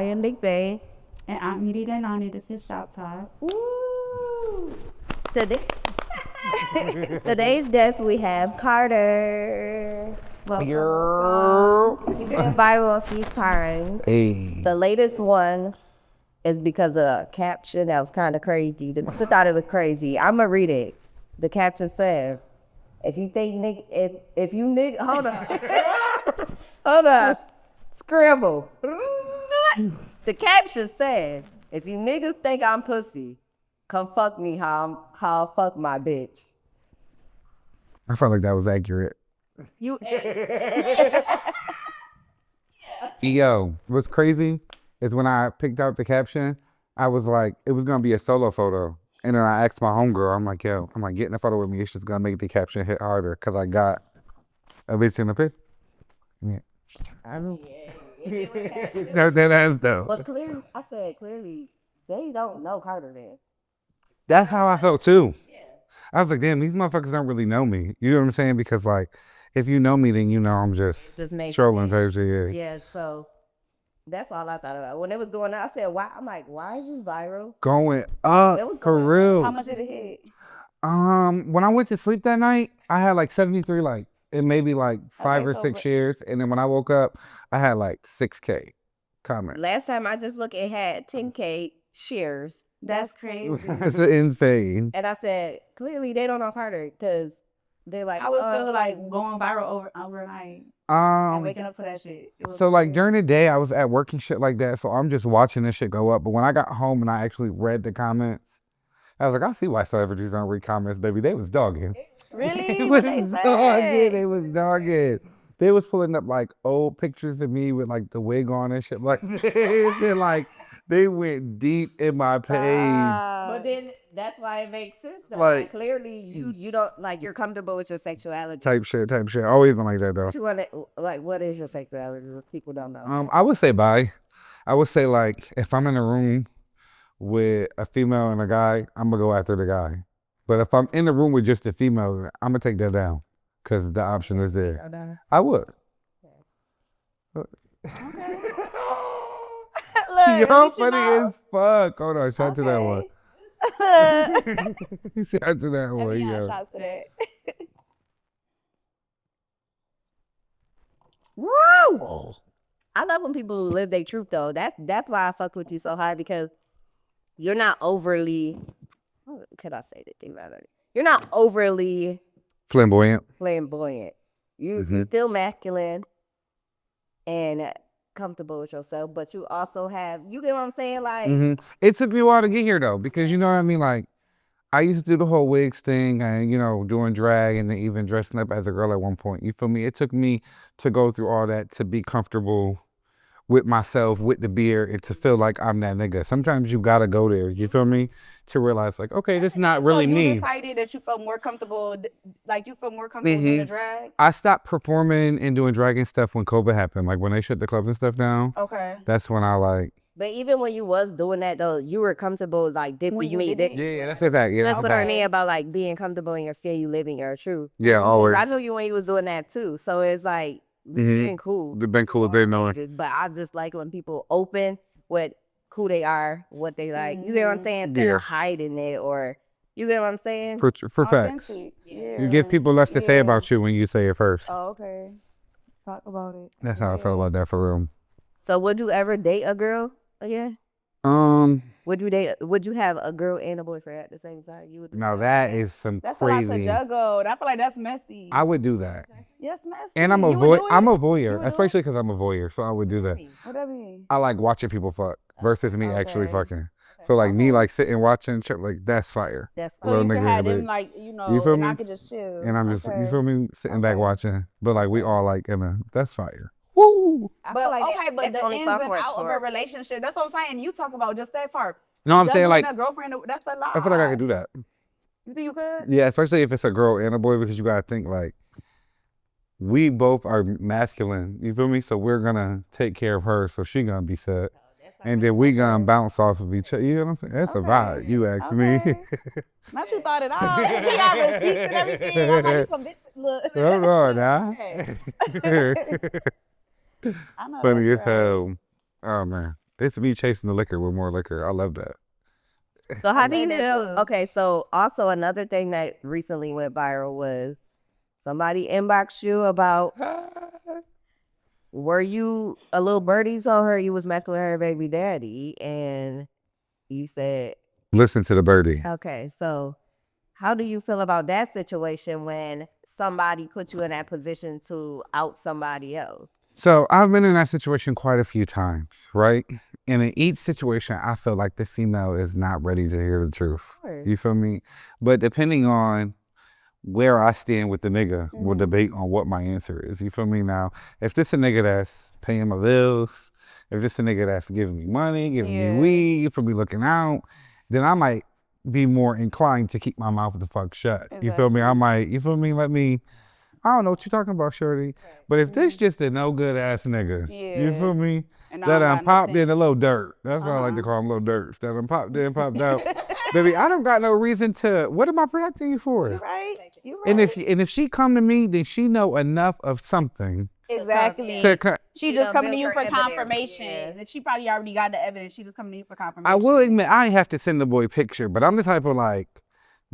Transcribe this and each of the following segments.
am Big Bay. And I'm Edie Danani. This is Shop Talk. Woo! Today's guest we have Carter. Welcome. He's been viral a few times. Hey. The latest one is because of a caption that was kind of crazy. The shit thought it was crazy. I'ma read it. The caption said, "If you think if you hold on, scramble." The caption said, "If you niggas think I'm pussy, come fuck me how I fuck my bitch." I felt like that was accurate. You Yo, what's crazy is when I picked out the caption, I was like, it was gonna be a solo photo. And then I asked my homegirl, I'm like, getting a photo with me, it's just gonna make the caption hit harder because I got a bitch in the picture. Yeah. I don't. No, that's dope. But clearly, they don't know Carter then. That's how I felt too. I was like, damn, these motherfuckers don't really know me. You know what I'm saying? Because like, if you know me, then you know I'm just trolling type shit. Yeah, so that's all I thought about. When it was going on, I said, why? I'm like, why is this viral? Going up, for real. How much did it hit? When I went to sleep that night, I had like 73 likes and maybe like 5 or 6 shares. And then when I woke up, I had like 6K comments. Last time I just looked, it had 10K shares. That's crazy. It's insane. And I said, clearly they don't know Carter because they're like, I would feel like going viral overnight and waking up to that shit. So like during the day, I was at work and shit like that. So I'm just watching this shit go up. But when I got home and I actually read the comments, I was like, I see why celebrities don't read comments, baby. They was dogging. Really? They was dogging. They was dogging. They was pulling up like old pictures of me with like the wig on and shit. Like, they're like, they went deep in my page. But then that's why it makes sense. Though. Like clearly you don't like you're comfortable with your sexuality. Type shit. Always been like that though. What you wanna, like, what is your sexuality? People don't know. I would say bi. I would say like if I'm in a room with a female and a guy, I'm gonna go after the guy. But if I'm in the room with just a female, I'm gonna take that down because the option is there. I would. Okay. You're funny as fuck. Hold on, shout to that one. Shout to that one, yo. Shout to that. Woo! Oh. I love when people live their truth though. That's why I fuck with you so hard because you're not overly. Can I say the thing about it? You're not overly flamboyant. You're still masculine and comfortable with yourself, but you also have, you get what I'm saying? Like, It took me a while to get here though, because you know what I mean? Like, I used to do the whole wigs thing and, you know, doing drag and then even dressing up as a girl at one point. You feel me? It took me to go through all that to be comfortable with myself, with the beard, and to feel like I'm that nigga. Sometimes you gotta go there, you feel me? To realize like, okay, this is not really me. You decided that you felt more comfortable, like you felt more comfortable in the drag? I stopped performing and doing drag and stuff when COVID happened. Like when they shut the clubs and stuff down. Okay. That's when I like. But even when you was doing that though, you were comfortable like dipping. Yeah, that's a fact. Yeah, that's what I mean about like being comfortable in your skin, you living your truth. Yeah, always. I knew you when you was doing that too. So it's like, being cool. They've been cool, they know it. But I just like when people open with who they are, what they like. You get what I'm saying? They're hiding it, or you get what I'm saying? For facts. You give people less to say about you when you say it first. Oh, okay. Talk about it. That's how I felt about that for real. So would you ever date a girl again? Would you have a girl and a boyfriend at the same time? You would. Now that is some that's crazy. That's a lot to juggle. I feel like that's messy. I would do that. Yes, messy. And I'm a voyeur, especially because I'm a voyeur, so I would do that. What that mean? I like watching people fuck versus me actually fucking. So like me like sitting watching shit, like that's fire. That's so you can have them like, you know, you feel me? I could just chill. And I'm just you feel me sitting back watching, but like we all like that's fire. Woo! But but the ins and out of a relationship, that's what I'm saying. You talk about just that part. No, I'm saying like a girlfriend, that's a lot. I feel like I could do that. You think you could? Yeah, especially if it's a girl and a boy, because you gotta think like we both are masculine. You feel me? So we're gonna take care of her, so she gonna be set, and then we gonna bounce off of each other. You know what I'm saying? That's a vibe. You ask me. Not you thought it out. We got receipts and everything. I'm like, you convinced. Look. Hold on now. Funny as hell. Oh man, It's me chasing the liquor with more liquor. I love that. So how do you That feel? too. Okay, so also another thing that recently went viral was somebody inboxed you about, were you a little birdie told her you was messing with her baby daddy, and you said, Listen to the birdie. okay, so how do you feel about that situation when somebody put you in that position to out somebody else? So I've been in that situation quite a few times, right? And in each situation, I feel like the female is not ready to hear the truth. Sure. You feel me? But depending on where I stand with the nigga, we'll debate on what my answer is. You feel me? Now, if this a nigga that's paying my bills, if this a nigga that's giving me money, giving me weed, you feel me, looking out, then I might be more inclined to keep my mouth the fuck shut. You feel me? I might, you feel me? Let me, I don't know what you're talking about, shorty. But if this just a no good ass nigga, you feel me? And That I done popped in a little dirt. That's what I like to call them, little dirts. That done popped in, popped out. Baby, I don't got no reason to, what am I protecting you for? You right. You right. And if she come to me, then she know enough of something exactly. to co- She She just done coming to built you her for evidence, confirmation. yeah. That she probably already got the evidence. She just coming to you for confirmation. I will admit, I ain't have to send the boy picture, but I'm the type of like,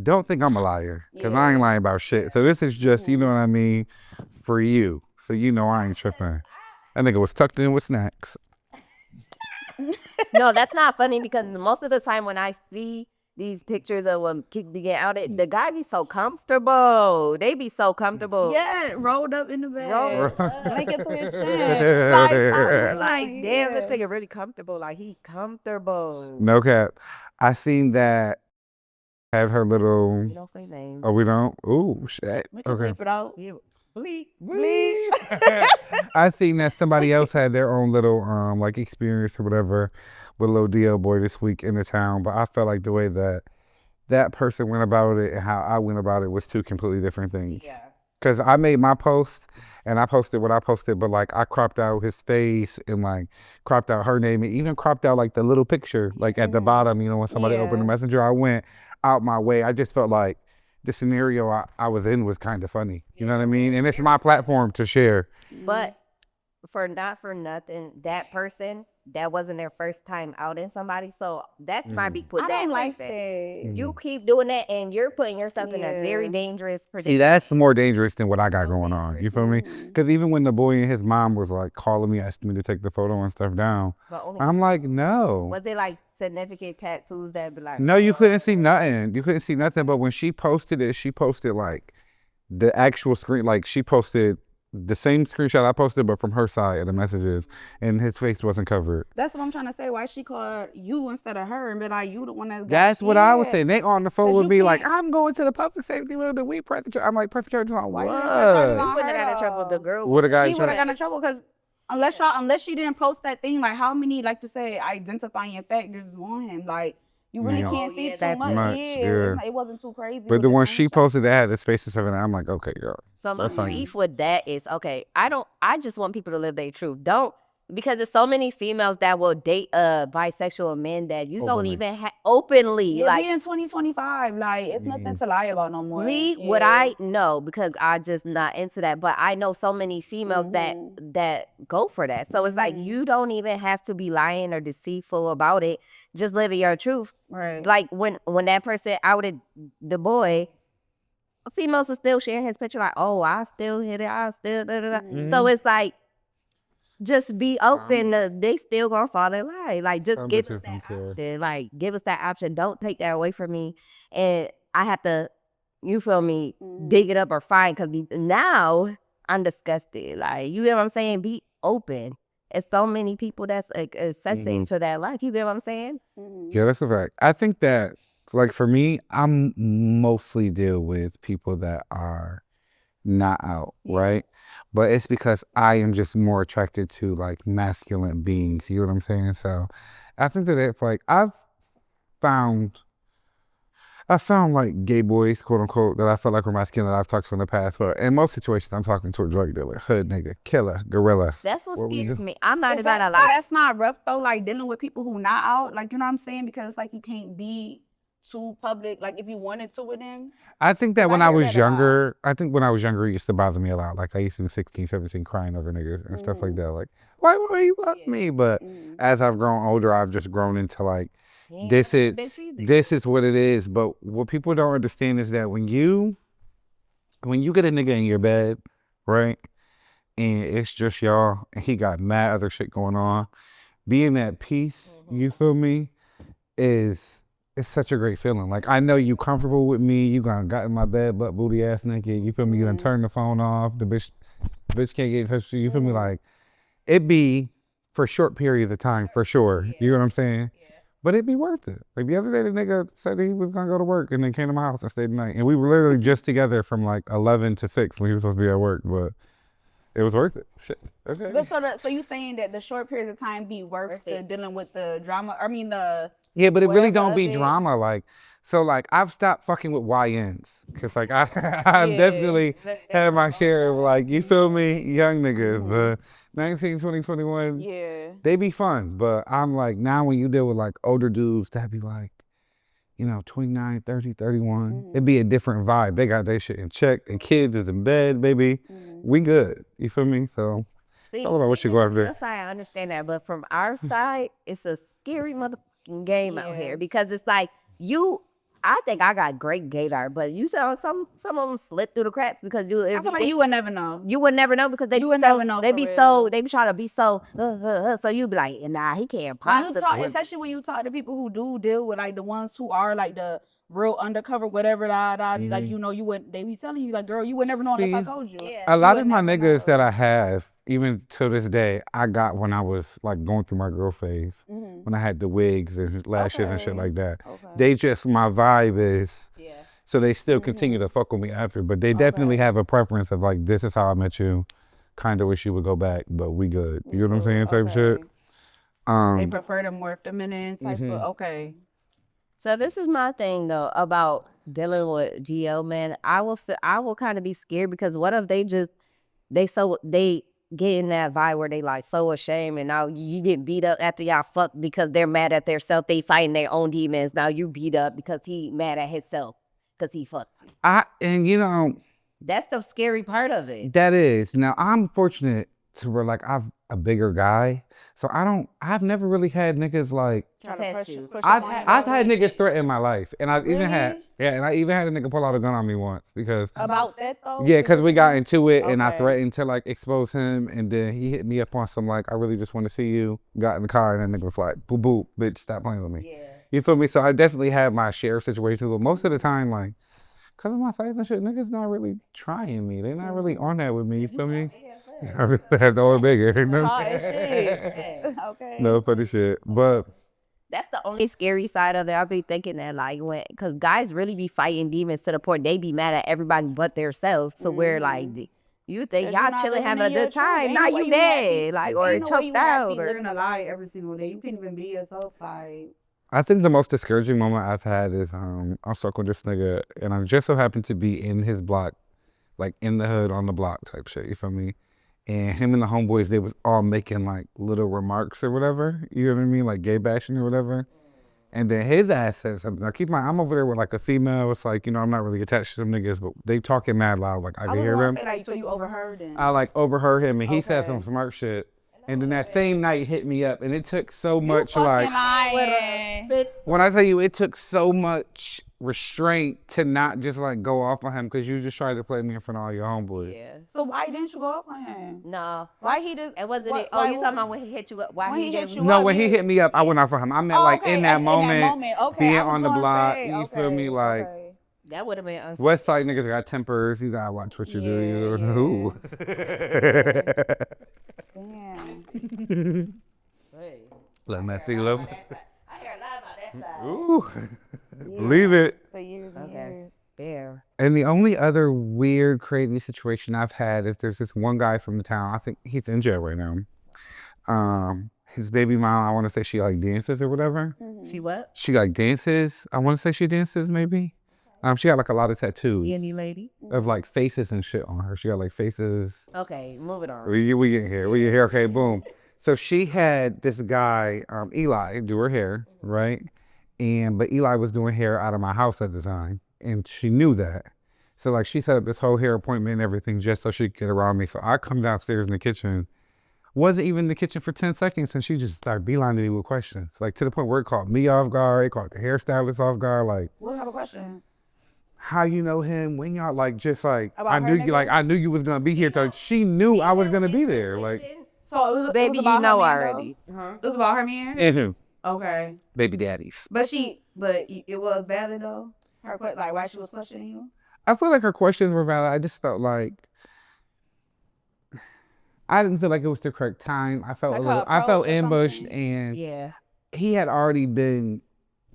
don't think I'm a liar, because I ain't lying about shit. So this is just, you know what I mean, for you. So you know I ain't tripping. That nigga was tucked in with snacks. No, that's not funny because most of the time when I see these pictures of when kids get out, the guy be so comfortable. They be so comfortable. Yeah, rolled up in the bed. Make it to his chin. Like, damn, this nigga really comfortable. Like, he comfortable. No cap. I seen that have her little. We don't say names. Oh, we don't? Ooh, shit. We can Okay. bleep it out. You bleep. I seen that somebody else had their own little like experience or whatever with a little DL boy this week in the town, but I felt like the way that that person went about it and how I went about it was two completely different things. Yeah. Cause I made my post and I posted what I posted, but like I cropped out his face and like cropped out her name and even cropped out like the little picture like at the bottom, you know, when somebody opened the messenger. I went out my way. I just felt like the scenario I was in was kind of funny. You know what I mean? And it's my platform to share. But for nothing, that person, that wasn't their first time outing somebody. So that might be put I that don't like person. that. You keep doing that and you're putting yourself in a very dangerous See, predicament. that's more dangerous than what I got going on. You feel me? Because even when the boy and his mom was like calling me, asking me to take the photo and stuff down, But only, I'm like, no. was it like significant tattoos that be like, No, you couldn't see nothing. You couldn't see nothing. But when she posted it, she posted like the actual screen. Like she posted the same screenshot I posted, but from her side of the messages, and his face wasn't covered. That's what I'm trying to say. Why she called you instead of her and be like, you the one that got That's what I was saying. They on the phone 'Cause with you me like, can't- I'm going to the public safety room to we press the charge. I'm like, press the charge. I'm Why like, you didn't press charges what? on you wouldn't have got in trouble with the girl. Would have got He in would have trouble. got in trouble because unless she didn't post that thing, like how many, like you say, identifying factors on him, like you really Yeah. can't Oh, see yeah, too that's much. much, Yeah, yeah. it wasn't too crazy. But with the one she screenshot. posted that had his face and stuff, and I'm like, okay, girl. So my That's fine. beef with that is, okay, I just want people to live their truth. Don't, because there's so many females that will date bisexual men that you don't Openly. even openly. Yeah, like, we in 2025. Like it's nothing to lie about no more. me, what I know, because I just not into that, but I know so many females that go for that. So it's like, you don't even have to be lying or deceitful about it. Just living your truth. Right. Like when that person outed the boy, females are still sharing his picture like, oh, I still hit it, I still da, da, da. So it's like, just be open. They still gonna fall in line. Like, just Some give bitches us don't that care. option. Like, give us that option. Don't take that away from me. And I have to, you feel me, dig it up or find, because now I'm disgusted. Like, you get what I'm saying? Be open. It's so many people that's like accessing to that life. You get what I'm saying? Yeah, that's a fact. I think that, like, for me, I'm mostly deal with people that are not out, right? But it's because I am just more attracted to like masculine beings. You know what I'm saying? So I think that it's like I found like gay boys, quote unquote, that I felt like were masculine that I've talked to in the past. But in most situations, I'm talking to a drug dealer, hood nigga, killer, gorilla. That's what What we scares do. me. I'm not Is about that, to so lie. that's not rough though, like dealing with people who not out, like, you know what I'm saying? Because it's like you can't be too public, like if you wanted to with him? I think that when I I hear was that a lot. younger, it used to bother me a lot. Like I used to be 16, 17 crying over niggas and stuff like that. Like, why would you love me? But as I've grown older, I've just grown into like, this is what it is. But what people don't understand is that when you get a nigga in your bed, right, and it's just y'all, and he got mad other shit going on, being at peace, you feel me, is it's such a great feeling. Like I know you comfortable with me. You got in my bed, butt booty ass naked. You feel me? You done turn the phone off. The bitch can't get in touch with you. You feel me? Like it be for short periods of time for sure. You know what I'm saying? But it'd be worth it. Like the other day, the nigga said that he was gonna go to work and then came to my house and stayed the night. And we were literally just together from like 11 to 6 when he was supposed to be at work. But it was worth it. Shit. Okay. But so you saying that the short periods of time be worth the dealing with the drama? I mean the Yeah, but it really whatever don't of be it. drama. Like, so like I've stopped fucking with YNs because like I've definitely had my share of like, you feel me, young niggas, the 19, 20, 21. Yeah. They be fun, but I'm like now when you deal with like older dudes that be like, 29, 30, 31, it'd be a different vibe. They got their shit in check. Their kids is in bed, baby. We good. You feel me? So it's all about what you go after. Your side, I understand that, but from our side, it's a scary motherfucking game out here because it's like I think I got great gaydar, but you saw some of them slip through the cracks because I feel like you would never know. You would never know because they would never know they for be real. so they be trying to be so so you be like, nah, he can't possibly. Especially when you talk to people who do deal with like the ones who are like the real undercover, whatever, like you wouldn't. They be telling you like, girl, you would never know unless I told you. A lot of my niggas that I have, even to this day, I got when I was like going through my girl phase, when I had the wigs and lashes and shit like that. They just, my vibe is, so they still continue to fuck with me after, but they definitely have a preference of like, this is how I met you. Kind of wish you would go back, but we good. You know what I'm saying? Type shit. They prefer the more feminine type of, So this is my thing though about dealing with GL man. I will kind of be scared because what if they get in that vibe where they like so ashamed and now you get beat up after y'all fuck because they're mad at their self. They fighting their own demons. Now you beat up because he mad at himself because he fucked you. That's the scary part of it. That is. Now I'm fortunate to where like I'm a bigger guy, so I've never really had niggas like. I've had niggas threaten my life, and I've even had and I even had a nigga pull out a gun on me once because about that though. Yeah, because we got into it, and I threatened to like expose him, and then he hit me up on some like, I really just want to see you. Got in the car, and that nigga was like, boo boo, bitch, stop playing with me. Yeah. You feel me? So I definitely have my share of situations, but most of the time, like, cause of my size and shit, niggas not really trying me. They're not really on that with me. You feel me? I really have to order bigger. No funny shit, but. That's the only scary side of it. I be thinking that like cause guys really be fighting demons to the point they be mad at everybody but themselves. So we're like, you think y'all chilling having a good time, now you dead, like or choked out or living a lie every single day. You can't even be yourself. Like I think the most discouraging moment I've had is I'm stuck with this nigga, and I just so happened to be in his block, like in the hood on the block type shit. You feel me? And him and the homeboys, they was all making like little remarks or whatever. You know what I mean? Like gay bashing or whatever. And then his ass said something. Now keep in mind, I'm over there with like a female. It's like, I'm not really attached to them niggas, but they talking mad loud. Like I can hear them. So you overheard him. I like overheard him, and he said some smart shit. And then that same night hit me up, and it took so much like. When I tell you, it took so much restraint to not just like go off on him because you just tried to play me in front of all your homeboys. Yeah. So why didn't you go up on him? No. Why he did? It wasn't it. Oh, you talking about when he hit you up? Why he hit you up? No, when he hit me up, I went off on him. I meant like in that moment, being on the block. You feel me? Like that would have been unfair. West Side niggas got tempers. You gotta watch what you do. Damn. Let me see. Look. I hear a lot about that side. Ooh, believe it. For years and years. Fair. And the only other weird, crazy situation I've had is there's this one guy from the town. I think he's in jail right now. His baby mom, I want to say she like dances or whatever. She what? She like dances. I want to say she dances maybe. She got like a lot of tattoos. Any lady? Of like faces and shit on her. She got like faces. Okay, move it on. We get here. Okay, boom. So she had this guy, Eli, do her hair, right? but Eli was doing hair out of my house at the time, and she knew that. So like she set up this whole hair appointment and everything just so she could get around me. So I come downstairs in the kitchen, wasn't even in the kitchen for 10 seconds, and she just started beelining me with questions, like to the point where it caught me off guard, it caught the hairstylist off guard, like. What type of question? How you know him? When y'all like just like About I her knew you nigga? like I knew you was gonna be here. So she knew I was gonna be there. Like So it was Baby, about you her know man, already. though? It was about her man. Okay, baby daddies. but it was valid though. Her like why she was questioning you. I feel like her questions were valid. I just felt like I didn't feel like it was the correct time. I felt Like a little. her I felt approach or ambushed, something? and Yeah. he had already been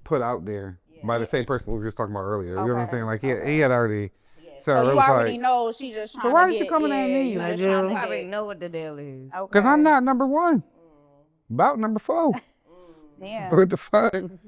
put out there by the same person we were just talking about earlier. You know what I'm Okay, saying? Like he had already. So So it you was already like, know she just trying so why to is she get, coming at me? you Like, just trying I to already get. know what the deal is. Okay. because I'm not number one. About number 4. Damn. What the fuck? Damn.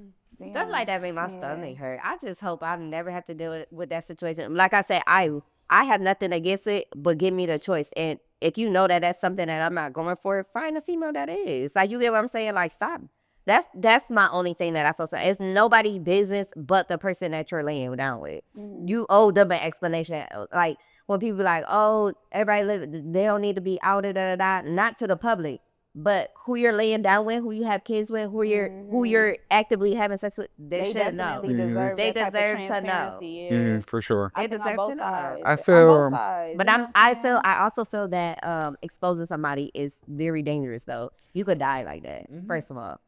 Stuff like that make my stomach hurt. I just hope I never have to deal with that situation. Like I said, I have nothing against it, but give me the choice. And if you know that that's something that I'm not going for, find a female that is. Like, you get what I'm saying? Like, stop. That's my only thing that I feel. So it's nobody's business but the person that you're laying down with. You owe them an explanation. Like when people be like, oh, they don't need to be outed, not to the public, but who you're laying down with, who you have kids with, who you're actively having sex with, they should know. definitely deserve They that type of deserve to know. transparency, Yeah, for sure. They I think on deserve both to know. sides. I On feel, both sides, But you know what I'm saying? I also feel that exposing somebody is very dangerous though. You could die like that, first of all.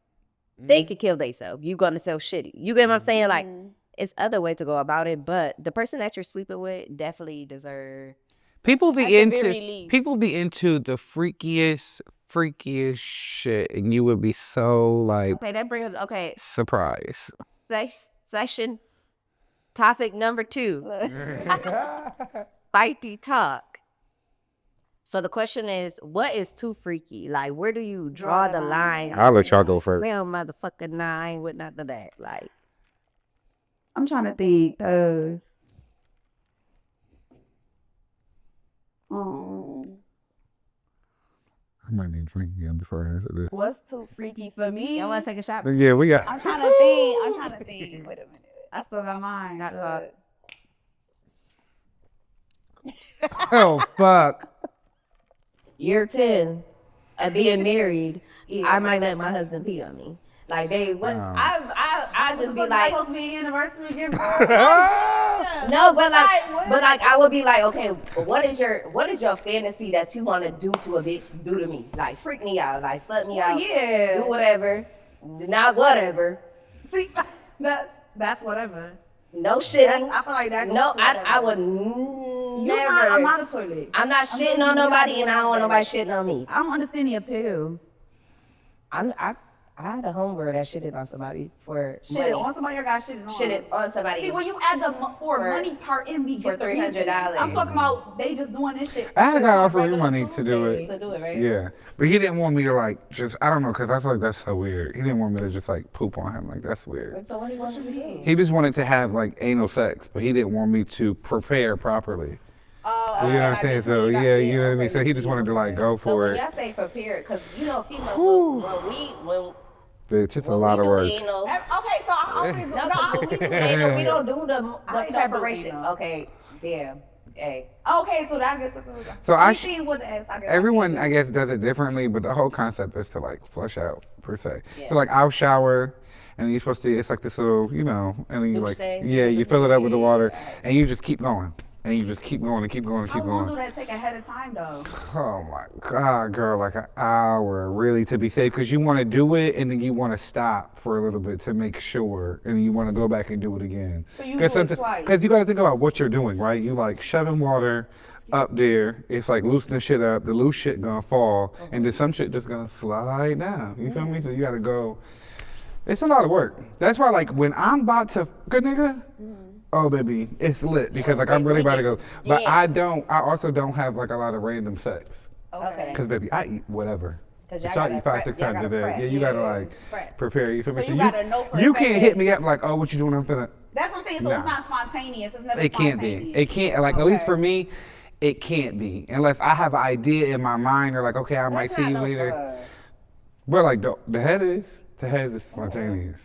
They could kill themselves. You're gonna feel shitty. You get what I'm saying? Like it's other ways to go about it, but the person that you're sleeping with definitely deserve. People At be the very into the freakiest shit, and you would be so like Okay, that brings us surprised. Session topic number 2. Spicy talk. So the question is, what is too freaky? Like, where do you draw the line? I'll let y'all go first. Well, motherfucker, nah, I ain't with none of that. Like, I'm trying to think. I might need a drink again before I answer this. What's too freaky for me? y'all want to take a shot? Yeah, we got. I'm trying to think. Wait a minute. I still got mine. Not thought. Oh fuck. Year 10 of being married, I might let my husband pee on me. Like, babe, what's I just be like, supposed to be anniversary gift. no, but like I would be like, okay, what is your fantasy that you want to do to a bitch do to me? Like, freak me out, like slut me out, Yeah. do whatever, not whatever. See, that's whatever. No shitting. I feel like that. No, I would never. I'm not a toilet. I'm not shitting on nobody, and I don't want nobody shitting on me. I don't understand the appeal. I had a homegirl that shitted on somebody for Shit money. on somebody or got shit on. Shitted on somebody. See, when you add the money part in, we for get the reason. $300. I'm talking about they just doing this shit. I had a guy offer me Regular money to do Tuesday. it. To do it, right? Yeah, but he didn't want me to like just I don't know because I feel like that's so weird. He didn't want me to just like poop on him like that's weird. So what do you want you to do? He just wanted to have like anal sex, but he didn't want me to prepare properly. Oh, You know what I'm saying? So yeah, you know what I mean. So he just wanted to like go So for when it. y'all say prepared, because you know females when Bitch, it's a when lot we of do work. anal, Okay, so I always no, 'cause when we do anal, we don't do the I don't do preparation. anal. Okay, damn. Hey. Okay, so that I guess that's what So I see what the I guess Everyone, I guess, does it differently, but the whole concept is to like flush out per se. Yeah. So like I'll shower, and then you're supposed to. It's like this little, and then you Douche like, thing? yeah, you fill it up with the water, and you just keep going, and you just keep going and keep going and How keep long going. do that take ahead of time though? Oh my God, girl, like an hour really to be safe because you want to do it and then you want to stop for a little bit to make sure and then you want to go back and do it again. So you do it twice. Because you got to think about what you're doing, right? You like shoving water up there. It's like loosening shit up. The loose shit gonna fall and then some shit just gonna slide down. You feel me? So you got to go. It's a lot of work. That's why like when I'm about to, good nigga, oh baby, it's lit because like I'm really about to go. But I also don't have like a lot of random sex. Okay. Because baby, I eat whatever. 'Cause But y'all y'all eat gotta 5-6 prep. Y'all times a gotta day. prep. Yeah, you gotta like Prep. prepare. You feel me? So you gotta know for a you fact can't that- hit me up like, oh, what you doing? I'm finna. That's what I'm saying. So Nah. it's not spontaneous. It's never It can't be. spontaneous. It can't. Like at least Okay. for me, it can't be unless I have an idea in my mind or like, okay, I might see you later. But like the head is spontaneous.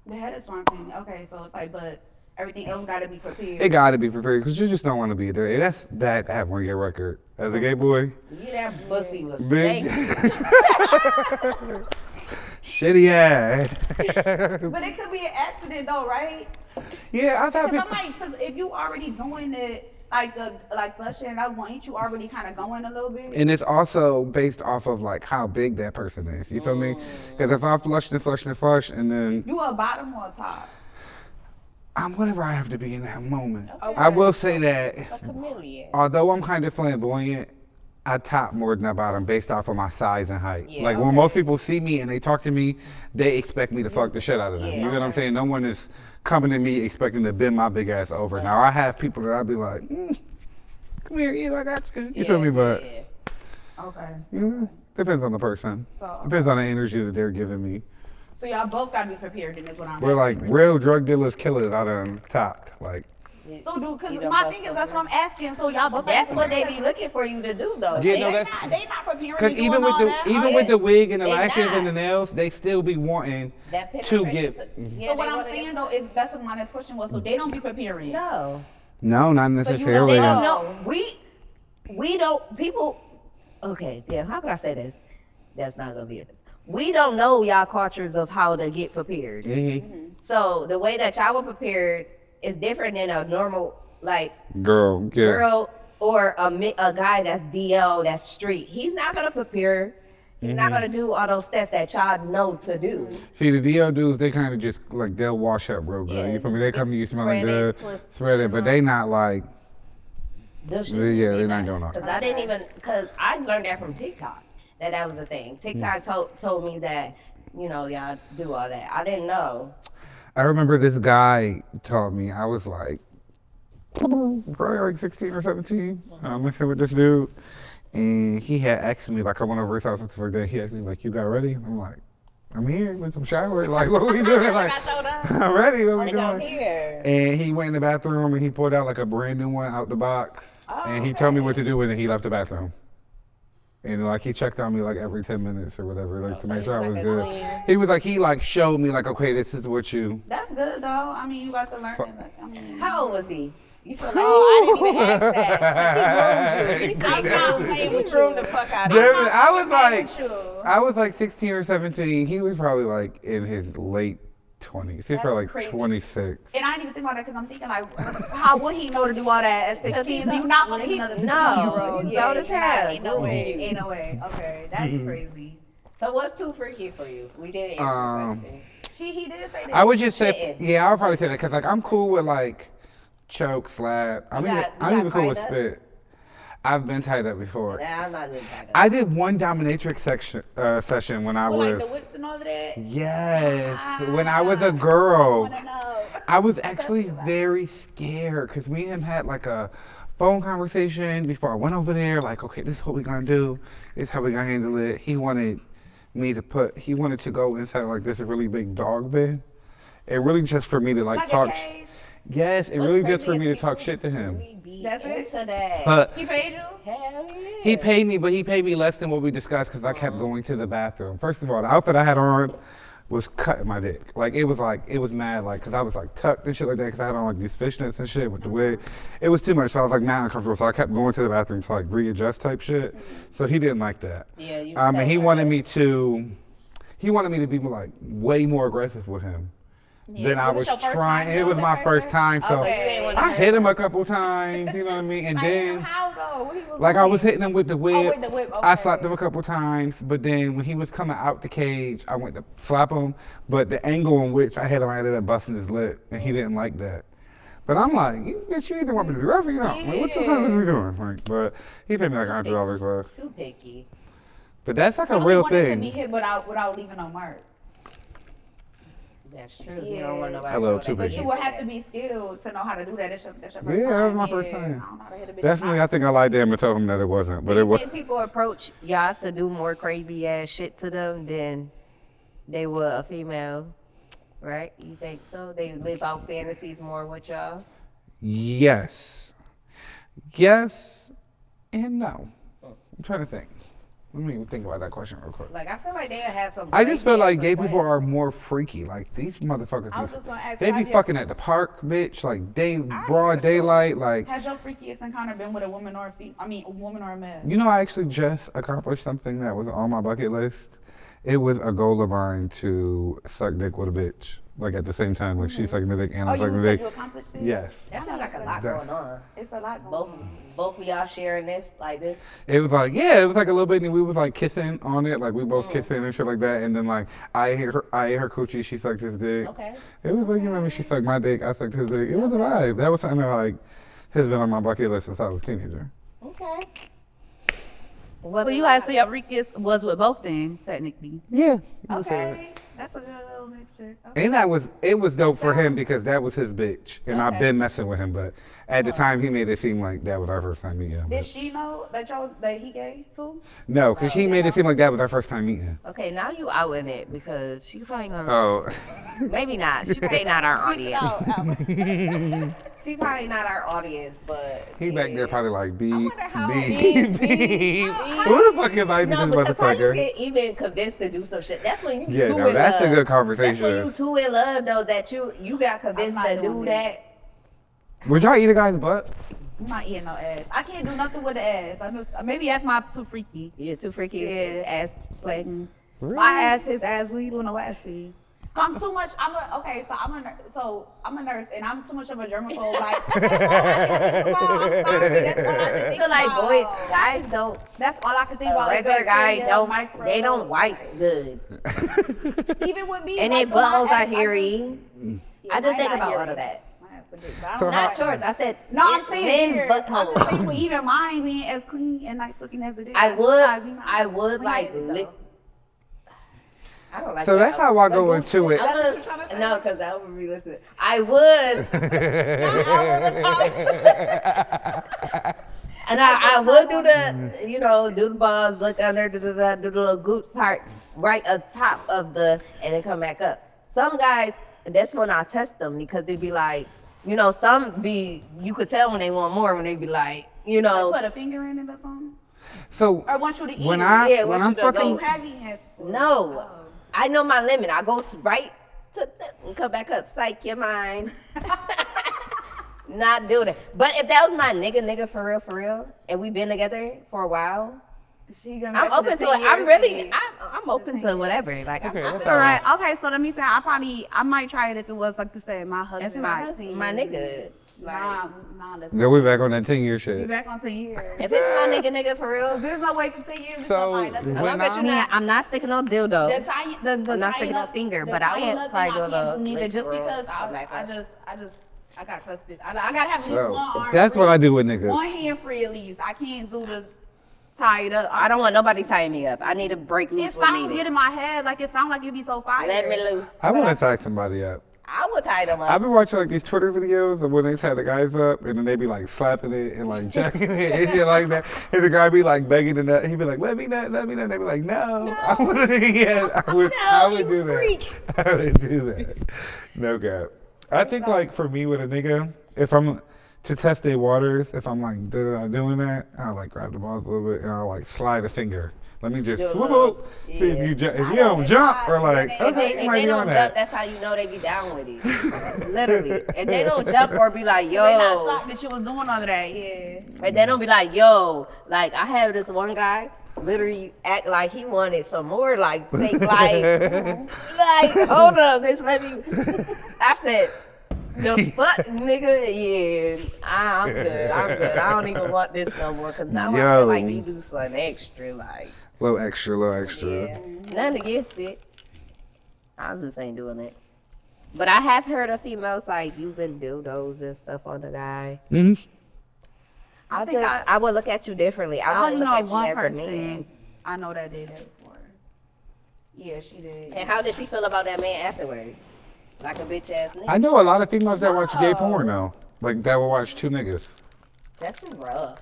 The head is one thing. Okay, so it's like, but everything else got to be prepared. It got to be prepared because you just don't want to be there. That's bad to have on your record as a gay boy. Yeah, that pussy was Big stanky. shitty ass. But it could be an accident though, right? Yeah, I've had Because people. I'm like, because if you already doing it, like flushing and that one, ain't you already kind of going a little bit? And it's also based off of like how big that person is. You feel me? Because if I flush and then You a bottom or a top? I'm whatever I have to be in that moment. Okay. I will say that A chameleon. although I'm kind of flamboyant, I top more than I bottom based off of my size and height. Yeah, like when most people see me and they talk to me, they expect me to fuck the shit out of them. Yeah. You know what I'm saying? No one is coming to me expecting to bend my big ass over. Now I have people that I'll be like, come here, I got you. You feel me? But Okay. depends on the person. So, Depends on the energy that they're giving me. So y'all both gotta be prepared, and is what I'm. We're like real drug dealers, killers out of topped. Like, So dude, because You don't my bust thing is that's what I'm asking. So y'all both. That's what they be looking for you to do, though. Yeah, They no, that's- not preparing. because me even doing with all the that. even with the wig and the They lashes not. and the nails, they still be wanting That to penetration get. Yeah, So what they I'm wanna saying get- though is that's what my next question was. So they don't be preparing. No. No, not you necessarily. They don't don't know. We don't, people, okay, damn, how could I say this? That's not gonna be it. We don't know y'all cultures of how to get prepared. So the way that y'all were prepared is different than a normal, like, Girl, yeah. girl or a guy that's DL, that's street. He's not gonna prepare. He's not gonna do all those steps that y'all know to do. See, the DL dudes, they kind of just like they'll wash up real good. Yeah, You feel me? They come to you smelling spread it, good, twist, spread it, but they not like. Those shit Yeah, be they're not done. doing all Cause that. I didn't even, cause I learned that from TikTok. That was a thing. TikTok told me that, y'all do all that. I didn't know. I remember this guy told me. I was like, probably like 16 or 17. I'm messing with this dude, and he had asked me like I went over his house for a day. He asked me like, "You got ready?" I'm like, "I'm here with some shower." Like, what we doing? Like, I'm ready. What we Like, I'm doing? here. And he went in the bathroom and he pulled out like a brand new one out the box, and he told me what to do, and then he left the bathroom. And like he checked on me like every 10 minutes or whatever, like to make sure I was good. He was like, he like showed me like, okay, this is what you. That's good though. I mean, you got to learn. Like, I mean, How old was he? You feel like I didn't even ask that. he groomed you. I'm not playing He with groomed you. the fuck out of Damn you. it, I was with like 16 or 17. He was probably like in his late 20s. He's probably like crazy. 26. And I didn't even think about that because I'm thinking like, how would he know to do all that at 16? Do you not want to hit another 16-year-old? he's old as hell. Ain't no way. Grooming you. Ain't no way. Okay, that's crazy. So what's too freaky for you? We didn't answer the question. He did say that. I would just say, Shitting. yeah, I would probably say that because like I'm cool with like choke, slap. I'm got even cool with tied up? spit. I've been tied up before. Nah, I'm not doing that. I did one dominatrix session when I Well, was. like the whips and all of that. Yes, when I was a girl. No. I was actually very scared because me and him had like a phone conversation before I went over there. Like, okay, this is what we're gonna do. This is how we're gonna handle it. He wanted to go inside like this really big dog bed. It really just for me to like Like talk. a cave. Yes, it really just for me to talk shit to him. That's it? Into that. But He paid you? Hell yeah. he paid me, but he paid me less than what we discussed because I kept going to the bathroom. First of all, the outfit I had on was cutting my dick. Like it was mad, like, cause I was like tucked and shit like that, cause I had on like these fishnets and shit with the wig. It was too much, so I was like mad uncomfortable. So I kept going to the bathroom to like readjust type shit. So he didn't like that. Yeah, you And he felt wanted that. me to be like way more aggressive with him than I was Was this your first trying. time It was doing my that first time, so you ain't wanna I hurt hit him him. a couple times. You know what I mean? And Like, then. how though? What he was Like I doing? was hitting him with the whip. with the whip, I okay. slapped him a couple times, but then when he was coming out the cage, I went to slap him. But the angle in which I hit him, I ended up busting his lip, and he didn't like that. But I'm like, you either want me to be rough or you don't. Like, what the fuck is we doing? Like, but he paid me like $100 less. Too picky. But that's like I a only real wanted to be thing. hit without leaving no mark. That's true. You don't want nobody. Hello, to know too that big. But you would have to be skilled to know how to do that. That's your first time. Yeah, that was my first Yeah, time. I don't know how to hit a bitch. Definitely, I think I lied to him and told him that it wasn't, but it was. If people approach y'all to do more crazy ass shit to them than they would a female, right? You think so? They live out fantasies more with y'all? Yes, yes, and no. I'm trying to think. Let me think about that question real quick. Like I feel like they have some. I just feel like great gay people are more freaky. Like these motherfuckers, I was just gonna ask, they be fucking at the park, bitch. Like broad daylight. Like, has your freakiest encounter been with a woman or a woman or a man? you know, I actually just accomplished something that was on my bucket list. It was a goal of mine to suck dick with a bitch. Like at the same time, like she's sucking the dick and I'm sucking the dick. You accomplished it? Yes. That sounds like a lot going on. It's a lot Both going on. both of y'all sharing this like this. It was like, yeah, it was like a little bit, and we was like kissing on it, like we both kissing and shit like that. And then like I ate her coochie, she sucked his dick. Okay. It was like, you know what I mean? She sucked my dick, I sucked his dick. It was a vibe. That was something that like has been on my bucket list since I was a teenager. Okay. So you guys say your freakiest was with both then, technically. Yeah. Okay. That's a good little mixture. Okay. And it was dope for him because that was his bitch, and I've been messing with him. But at the time, he made it seem like that was our first time meeting. Did she know that he gay too? No, because he made it seem like that was our first time meeting. Okay, now you out in it because she probably gonna. Oh, Maybe not. She probably not our audience. She probably not our audience, but he back there probably like beep, wonder how beep, beep. Who the fuck invited no, this because how you motherfucker? get even convinced to do some shit? That's when you Yeah, two no, in that's a love. good That's when conversation. you two in love though that you got convinced I'm to not do doing that. Would y'all eat a guy's butt? I'm not eating no ass. I can't do nothing with the ass. I just maybe that's my too freaky. You're too freaky. Yeah. Ass playing. My ass, his ass. We doing no ass seeds. I'm too much. I'm a nurse, and I'm too much of a germaphobe. Like that's all I can think about. I'm sorry. That's all I can I think feel like about. boys, guys don't. That's all I can think A about. is regular guy bacteria, don't. microbes. They don't wipe good, Even with me. and like, their buttholes my are ass, hairy. I just mine think not about all hairy. of that. My ass look good, but I So don't Not like yours. I said No, I'm saying men's yours. I'm just buttholes. saying, but even mine being as clean and nice looking as it is. I like, would. we I would we like hate it, lick. though. I don't like So that. that's how I go into it. That's what you're trying to say? No, because I would be listening. I would. And I would do the, do the balls, look under, do the little goot part right up top of and then come back up. Some guys, that's when I test them because they be like, some you could tell when they want more when they be like, Like, put a finger in it or something? So Or want you to eat when it? I when want I'm you to fucking go. You have eaten ass before. no, I know my limit. I go to right to and come back up. Psych your mind. Not doing it. But if that was my nigga for real, and we've been together for a while, I'm open to it. I'm open to whatever. Like Okay, I'm that's All right. Okay. So let me say, I might try it if it was like you said, my husband. That's my husband, my nigga. Nah, let's then we back on that 10-year be shit. back on 10 years. If it's my nigga for real, There's no way to 10 years. So, as when long as you're not, I'm not sticking no dildo. The tiny, the I'm not tying sticking no up- finger, the but I tying will up probably thing do a I can't little do neither, lick just swirl, because come back up. I got trusted. I gotta have at least So one arm. that's free, what I do with niggas. One hand free at least. I can't do the tie it up. I don't want nobody tying me up. I need to break It loose when sounds good needed. in my head. Like it sounds like it'd be so fire. Let me loose. I want to tie somebody up. I will tie them I've up. been watching like these Twitter videos of when they tie the guys up and then they be like slapping it and like jacking it and shit like that. And the guy be like begging the nut. He be like, let me nut. And they be like, no. I would, yeah, I would do freak. that. I would do that. No cap. I think like for me with a nigga, if I'm to test their waters, if I'm like doing that, I'll like grab the balls a little bit and I'll like slide a finger. Let me just swoop up. See if you don't jump or like, okay, you might If they be on don't that. jump, that's how you know they be down with it. Literally. If they don't jump or be like, They not yo. shocked that she was doing all of that. Yeah. And they don't be like, yo. Like, I have this one guy literally act like he wanted some more, like, take, like, hold up, bitch, let me. I said, the butt, nigga, yeah, I'm good. I don't even want this no more, because now I Yo. feel like we do something extra, like, Little extra. yeah, nothing against it. I just ain't doing it. But I have heard of females, like, using dildos and stuff on the guy. Mm-hmm. I would look at you differently. I I would only look know at you one as a person. man. I know that did that before. Yeah, she did. And how did she feel about that man afterwards? Like a bitch ass nigga. I know a lot of females that watch gay porn now. Like that will watch two niggas. That's too rough.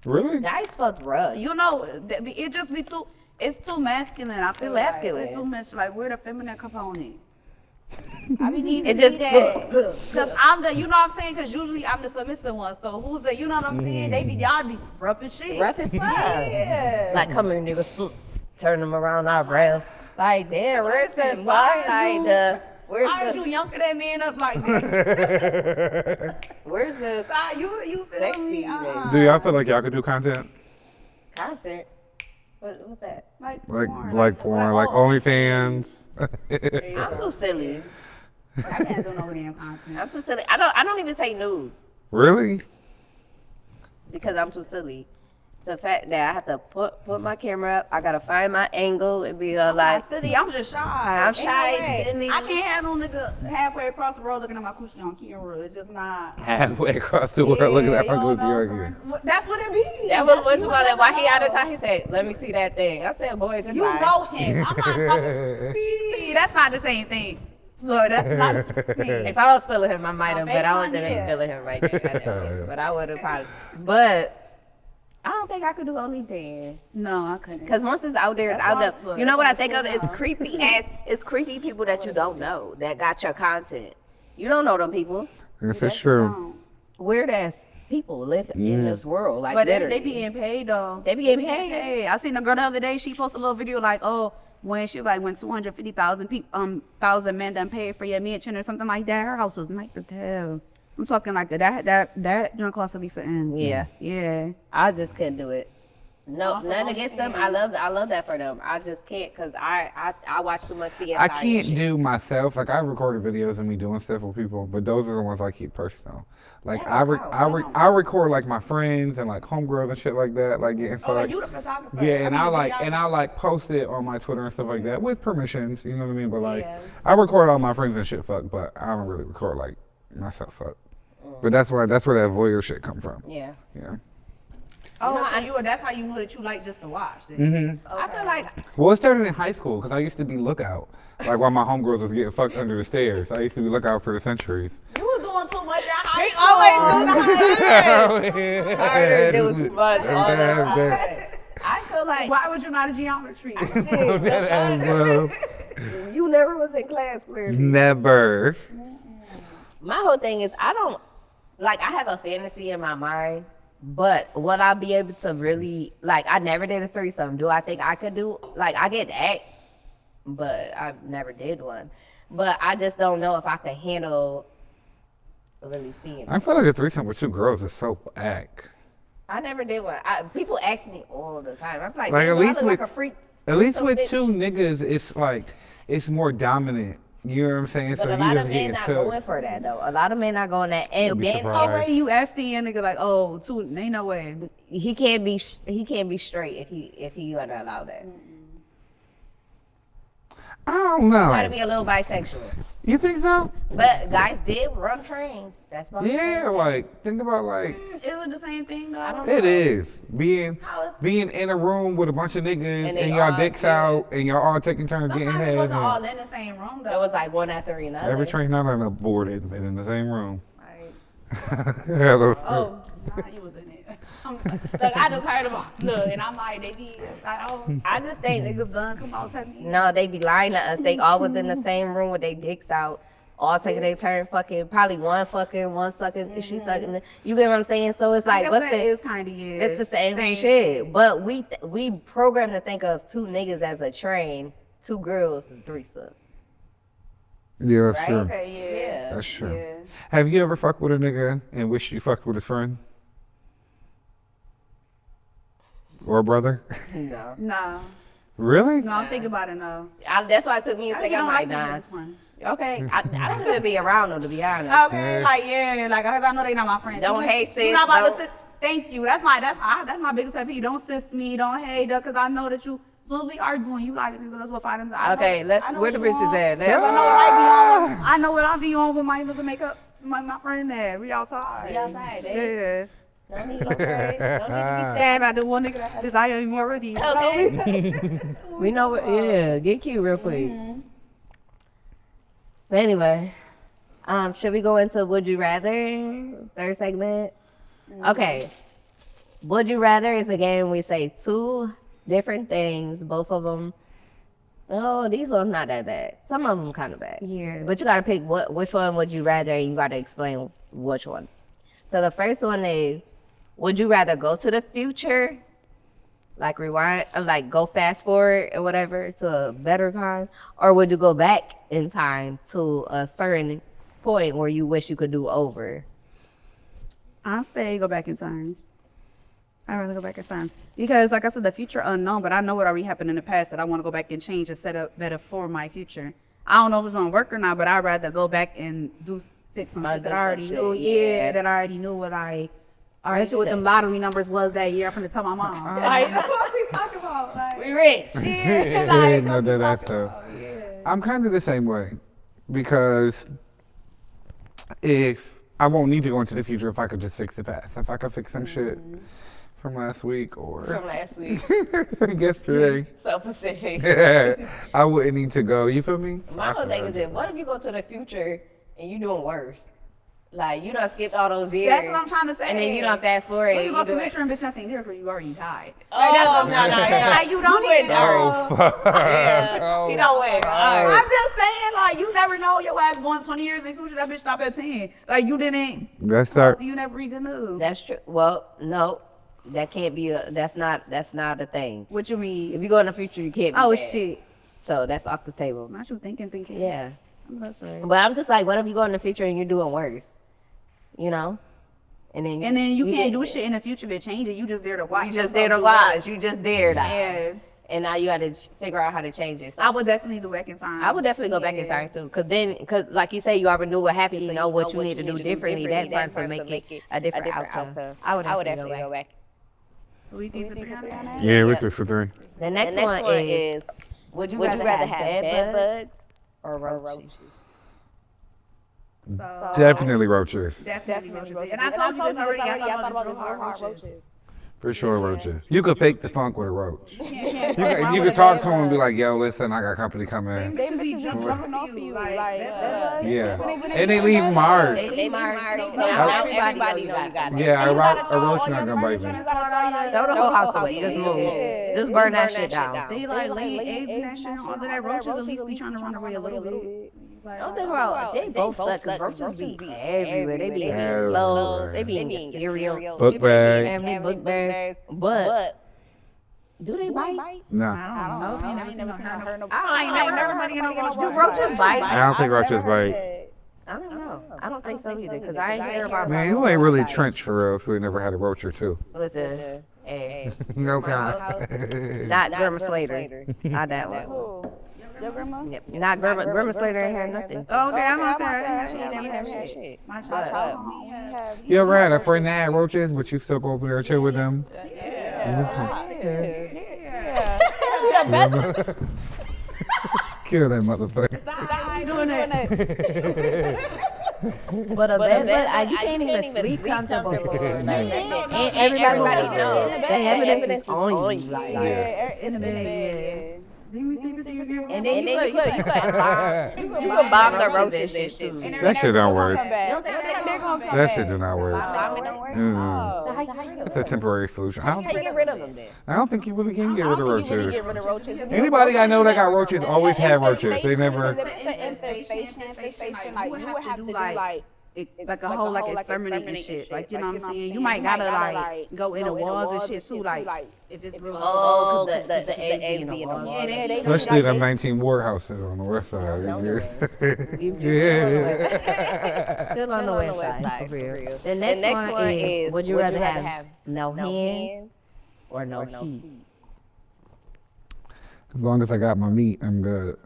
Really? Guys fuck rough. You know, it just be it's too masculine. I feel Too like masculine. it's too much like we're the feminine component. I be needing It to just see that. Cause I'm the, you know what I'm saying? Cause usually I'm the submissive one. So who's the, you know what I'm saying? They be, y'all be rough as shit. Rough as fuck. Yeah. Like, come here, nigga, turn them around our breath. Like, damn, where's the Why fire? is Like, you- where's Why are you the, yanking that man up like that? where's the You feel Sexy, me? Do y'all feel like y'all could do content? content? What's that? Like porn, like OnlyFans? I'm so silly. I can't do no damn content. I'm too silly. I don't even take news Really? because I'm too silly. The fact that I have to put my camera up, I gotta find my angle and be like, Silly, I'm just shy. I'm shy, Ain't no way. silly. I can't have no nigga halfway across the road looking at my coochie on camera. It's just not. Halfway across the world, looking at my you don't good know, argument. That's what it be. that was That's what's you about it. never Why he out know. of time? He said, "Let me see that thing." I said, "Boy, this You know him. I'm not talking. See, that's not the same thing. Look, that's not the same thing. If I was feeling him, I might have, but I baseline, wasn't yeah. feeling him right there. But I would have probably. But I don't think I could do OnlyFans. No, I couldn't. Because once it's out there, it's That's out why- there. You know what I think of? It's creepy ass. It's creepy people that you don't know that got your content. You don't know them people. This is true. Weird ass people live in this world. Like But they literally. be getting paid though. They be getting paid. Hey, I seen a girl the other day. She posted a little video like, oh, when she like when 250,000 thousand men done paid for your mansion or something like that. Her house was nice as hell. I'm talking like that joint cost will be for end. Yeah. Yeah. I just couldn't do it. No, nothing against them. I love that for them. I just can't because I watch too much CSI. I and can't shit. do myself. Like I recorded videos of me doing stuff with people, but those are the ones I keep personal. Like Yeah, I record like my friends and like homegirls and shit like that. Like getting Oh, like you the photographer. yeah, and mean, I like post it on my Twitter and stuff like that with permissions. You know what I mean? But like Yeah. I record all my friends and shit fuck, but I don't really record like myself fuck. But that's where that voyeur shit come from. Yeah. Yeah. Oh, that's how you knew that you like just to watch. Then. I feel like Well, it started in high school because I used to be lookout. Like while my homegirls was getting fucked under the stairs, I used to be lookout for the centuries. You was doing too much at high school. always do I heard it was too much. I feel like Why was you not a geometry? you never was in class clearly. Never. My whole thing is I have a fantasy in my mind, but would I be able to really I never did a threesome. Do I think I could do I get act, but I never did one. But I just don't know if I could handle really seeing I it. feel like a threesome with two girls is so whack. I never did one. People ask me all the time. I'm like, Like, at "Damn, I least look like with- a freak. At least Some with bitch." two niggas, it's like it's more dominant. You know what I'm saying? But so a you lot just of men get not to going for that though. A lot of men not going that. And be then surprised. You asked the nigga like, oh, two, ain't no way. he can't be straight if he gonna allow that. I don't Gotta know. be a little bisexual. You think so? But guys did run trains. That's my Yeah, like think about like Is it the same thing though? I don't it is being in a room with a bunch of niggas And and, they y'all all dicks get- out and y'all all taking turns getting Sometimes it head. wasn't and all in the same room though. It was like one after another. Every train not on a board had been in the same room. Like, Hello. oh, nah, you was in it. Look, I just heard about look, and I'm like, they be like, oh, I just think niggas done come out second. no, they be lying to us. They all was in the same room with their dicks out, all taking their turn fucking, probably one sucking, she sucking. You get what I'm saying? So it's like, what's the? Is kind of yeah. It's the same shit. But we programmed to think of two niggas as a train, two girls and threesome. Yeah, that's Right? true. Okay, yeah. Yeah. That's true. Yeah. Have you ever fucked with a nigga and wish you fucked with his friend? Or a brother? No. Nah. Really? No, I'm thinking about it now. That's why it took me a I second. don't I'm like, like nah. niggas friends. Okay. I don't even be around them, to be honest. Okay, like yeah, like I know they not my friends. Don't hate You sis, not about don't- to sit. Thank you. That's my biggest pet peeve. Don't sis me. Don't hate her, cause I know that you. So we arguing. You like it. Let's go find them. Okay, where the bitches at? I know what I be on. I know what I be on with my little makeup. My friend there. We outside. We outside, Yeah. Don't need no trade. Don't need to be sad. Damn, I do one nigga that had desire in me already. Okay. We know what, yeah, get cute real quick. But anyway, should we go into Would You Rather? Third segment? Okay. Would You Rather is a game we say two different things, both of them Oh, these ones not that bad. Some of them kind of bad. Yeah. But you gotta pick which one would you rather, and you gotta explain which one. So the first one is, would you rather go to the future, like rewind, like go fast forward or whatever to a better time, or would you go back in time to a certain point where you wish you could do over? I say go back in time. I'd rather go back in time because, like I said, the future unknown. But I know what already happened in the past that I want to go back and change and set up better for my future. I don't know if it's gonna work or not, but I'd rather go back and fix some shit that I already knew. Yeah, that I already knew what I already knew what the lottery numbers was that year. I'm gonna tell my mom. Like, what we talking about? Like, We rich. No, that's tough. I'm kind of the same way because if I won't need to go into the future if I could just fix the past. If I could fix some shit from last week or From last week. yesterday, So specific. I wouldn't need to go. You feel me? My whole thing is that what if you go to the future and you doing worse? Like you done skipped all those years. that's what I'm trying to say. And then you done fast forward. When and you go to do the it. future and bitch nothing there for you already died. Oh, no. Like you don't even know. Oh, fuck. Yeah, she don't win. I'm just saying, like, you never know your ass going 20 years in the future. That bitch stopped at 10. Like, you didn't. That's our. You never read the news. That's true. Well, no, that can't be that's not a thing. What you mean? If you go in the future, you can't be Oh, bad. shit. So that's off the table. Not you thinking. Yeah. That's right. But I'm just like, what if you go in the future and you're doing worse? You know? And then You can't do shit in the future to change it. You just there to watch. You just there to watch. You just there. Yeah. And now you got to figure out how to change it. So I would definitely do back in time. I would definitely go back in time too, cause like you say, you already knew what happened. You know what you need to do differently. That's starting to make it a different outcome. I would definitely go back. So we think for 300? Yeah, we're 3 for 3. The next one is, would you rather have bed bugs or roaches? So, Definitely roaches. Definitely roaches. And I told you this already. I thought about this real hard roaches. For sure, roaches. You could fake the funk with a roach. You could talk to him and be like, "Yo, listen, I got company coming." They be jumping off of you. Like, Yeah, and they leave marks. They marks. Now everybody know you got it. Yeah, a roach not gonna bite me. Throw the whole house away. Just move. Just burn that shit down. They like lay eggs and that shit and all of that. Roaches at least be trying to run away a little bit. Don't think about they both suck. Cause roaches be everywhere. They be in clothes. They be in your cereal. Book bag. Family book bags. But do they bite? No, I ain't never seen nobody get no roach. Do roaches bite? I don't think roaches bite. I don't know. I don't think so either. Cause I ain't hear about. Man, you ain't really trench for real if we never had a roach or two. Listen, hey, No comment. not Grandma Slater. Not that one. Your grandma? Yep. Not Grandma Slater ain't had nothing. Okay, I'm gonna say She ain't never had shit. my child. You ever had a friend that had roaches, but you still go over there and chill with them? Kill that motherfucker. I ain't doing that. But a bed bug, you can't even sleep comfortable. And everybody knows. The evidence is on you. Like, In the bed. and then you could bomb the roaches and shit. That shit don't work. They're gonna come That shit do not work. Bombing don't work? Mm. It's a temporary solution. How you get rid of them then? I don't think you really can get rid of roaches. Get rid of roaches. Anybody I know that got roaches always have roaches. They never. Infestation, like you would have to do like a whole like exterminating shit. Like you know what I'm saying? You might gotta like go in the walls and shit too. Like if it's real. Oh, the eggs be in the wall. Especially them 19 ward houses on the west side. Yeah. Chill on the west side, for real. The next one is, would you rather have no hand or no heat? As long as I got my meat, I'm good.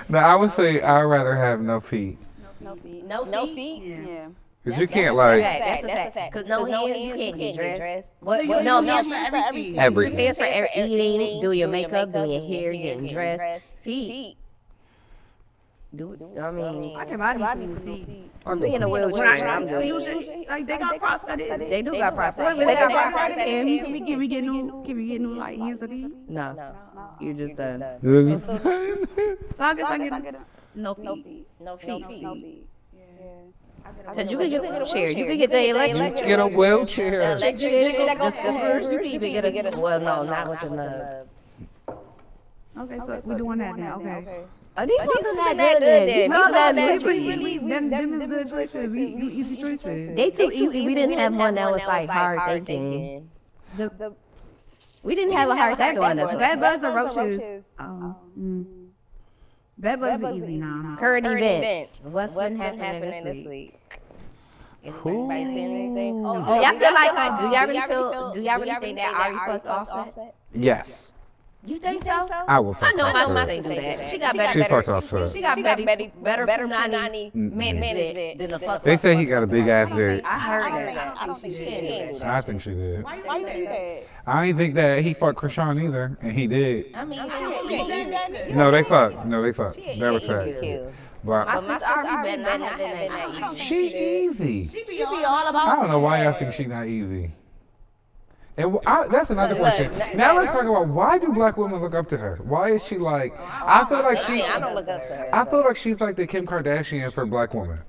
No, I would say I'd rather have no feet. No feet? Yeah. Because you can't like That's a fact. Because no hands, you can't get dressed. What? No, hands for everything. everything. Hands for eating, do your makeup, do your hair, getting dressed. Feet. I mean, I can buy these feet. or be in a wheelchair. I'm good. Usually, like they got prosthetics. They do got prosthetics. They got prosthetics. And can we get new like hands of these? No, you just done. So I guess I get no feet. No feet. Cause you can get a wheelchair. You can get the electric. Get a wheelchair. The scooters. You can even get a. Well, no, not with the nubs. Okay, so we doing that then. Okay. Are these wasn't that good then? These No, wasn't that no, good. them is good choices. You easy choices. They too easy. We didn't have one that was like hard thinking. We didn't have a hard thinking one. Bad Buzz or Roaches. Oh. Bad Buzz is easy now. Current event. What's been happening this week? Anybody seen anything? Do y'all feel like? Do y'all really feel? Do y'all really think that Ari fucked Offset? Yes. You think so? I will fuck I know my Offset. sister do that. She got She better. fucked Offset. She got better Punani management than the fuck. They say he got a big ass dick. I heard that. I don't think she did. I think she did. Why you think that? I didn't think that he fucked Krishan either, and he did. I mean, No, they fucked. No, they fucked. That was fact. my But sister Ari better not have been that easy. she easy. She be all about. I don't know why y'all think she not easy. And that's another question. Now let's talk about why do black women look up to her? Why is she like? I feel like she. I don't look up to her. I feel like she's like the Kim Kardashian for black women.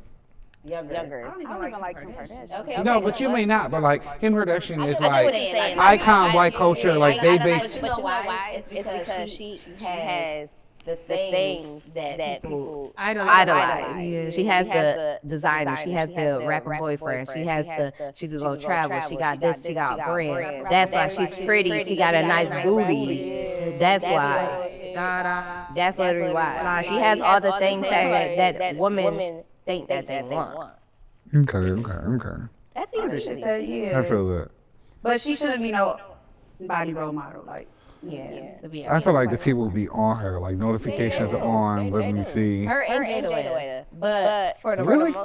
Younger. I don't even like Kim Kardashian. Okay. No, but you may not. But like Kim Kardashian is I get what like you're saying. icon black culture. Like they But base. you know why? It's because she has the things that people idolize. Yeah. She has the designer. She has the rapper boyfriend. She has she could go travel. She got this. She got brand. That's why she's pretty. She got a nice booty. That's why. That's literally why. She has all the things that women think that they want. Okay. That's leadership. Yeah. I feel that. But she shouldn't be no body role model. Like, I feel like the people will be on her. Like notifications are on. Let me see. Her and Jada. But for the Really?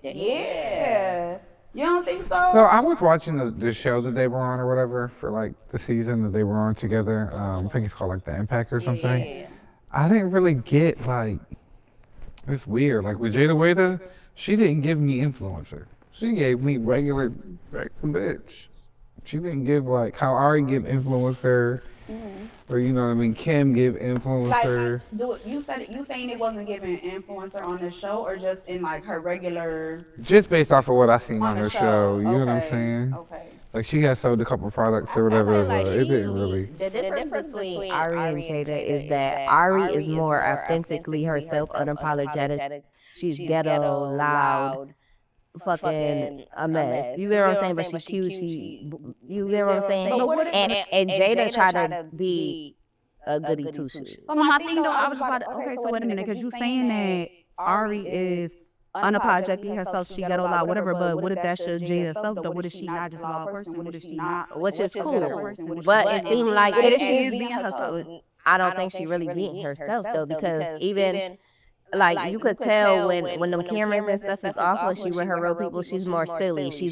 yeah. You don't think so? So I was watching the show that they were on or whatever for like the season that they were on together. I think it's called like The Impact or something. Yeah. I didn't really get like, it's weird. Like with Jada Wada, she didn't give me influencer. She gave me regular bitch. She didn't give like how Ari give influencer, or you know what I mean. Kim give influencer. You saying it wasn't giving influencer on the show or just in like her regular Just based off of what I seen on the the show. You know what I'm Okay. saying? Okay. Like she had sold a couple products or whatever. like it didn't really. The difference between Ari and Jada is that Ari is more authentically herself, unapologetic. She's ghetto, loud, fucking a mess. You get what I'm saying? But she's cute. You get what I'm saying? And Jada try to be a goody two shoes. But my thing though, I was just about to, okay, so wait a minute, because you saying that Ari is unapologetically herself, she ghetto loud, whatever, but what if that's just Jada herself though? What if she not just a loud person? What if she not? Which is a cool. person? But it seemed like What if she is being herself? I don't think she really being herself though, because even like you could tell when them cameras and stuff is off when she with her real people, she's more silly. She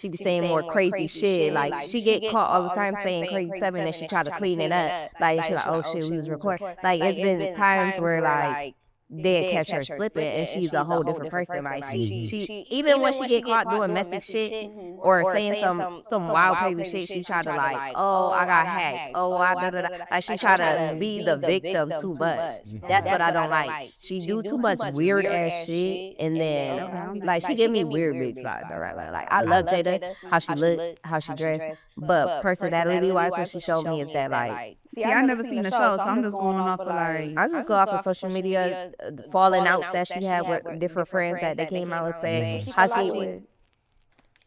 be saying more crazy shit. Like she get caught all the time saying crazy stuff and then she try to clean it up. Like she like, oh shit, we was recording. Like it's been times where like they'd catch her slipping and she's a whole different person. Like she even when she get caught doing messy shit or saying some wild crazy shit, she try to like, oh I got hacked, oh I da da da. Like she try to be the victim too much. That's what I don't like. She do too much weird ass shit and then like she give me weird bitch vibes. Like I love Jada, how she look, how she dress, but personality wise, what she showed me is that like. See, I never seen the show, so I'm just going off of like. I just go off of social media, falling out that she had with different friends that they came out and said how she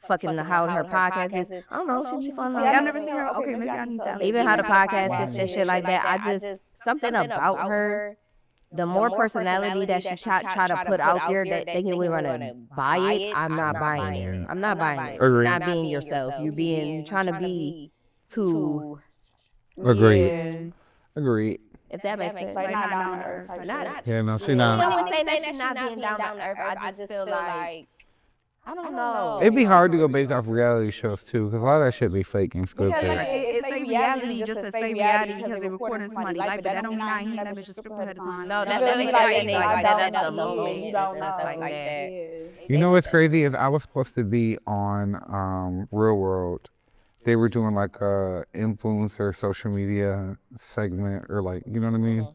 fucking how her podcast is. I don't know, she be falling out. I've never seen her. Okay, maybe I need to. Even how the podcast is and shit like that. I just something about her. The more personality that she try to put out there that thinking we're gonna buy it, I'm not buying it. I'm not buying it. You're not being yourself. You're trying to be too. Agreed. Agreed. If that makes sense. Like not down to earth. Not. Yeah, no, she I not. wouldn't even say that she's not being down to earth. I just feel like I don't know. It'd be hard to go based off reality shows too, because a lot of that shit be fake and scripted. It say reality just to say reality because they're recording somebody's life, but that don't mean I ain't hear that bitch just scripted her design. No, that's what we like that at the moment. You don't That's know like like that. that. You know what's crazy is I was supposed to be on Real World. They were doing like a influencer social media segment or like, you know what I mean?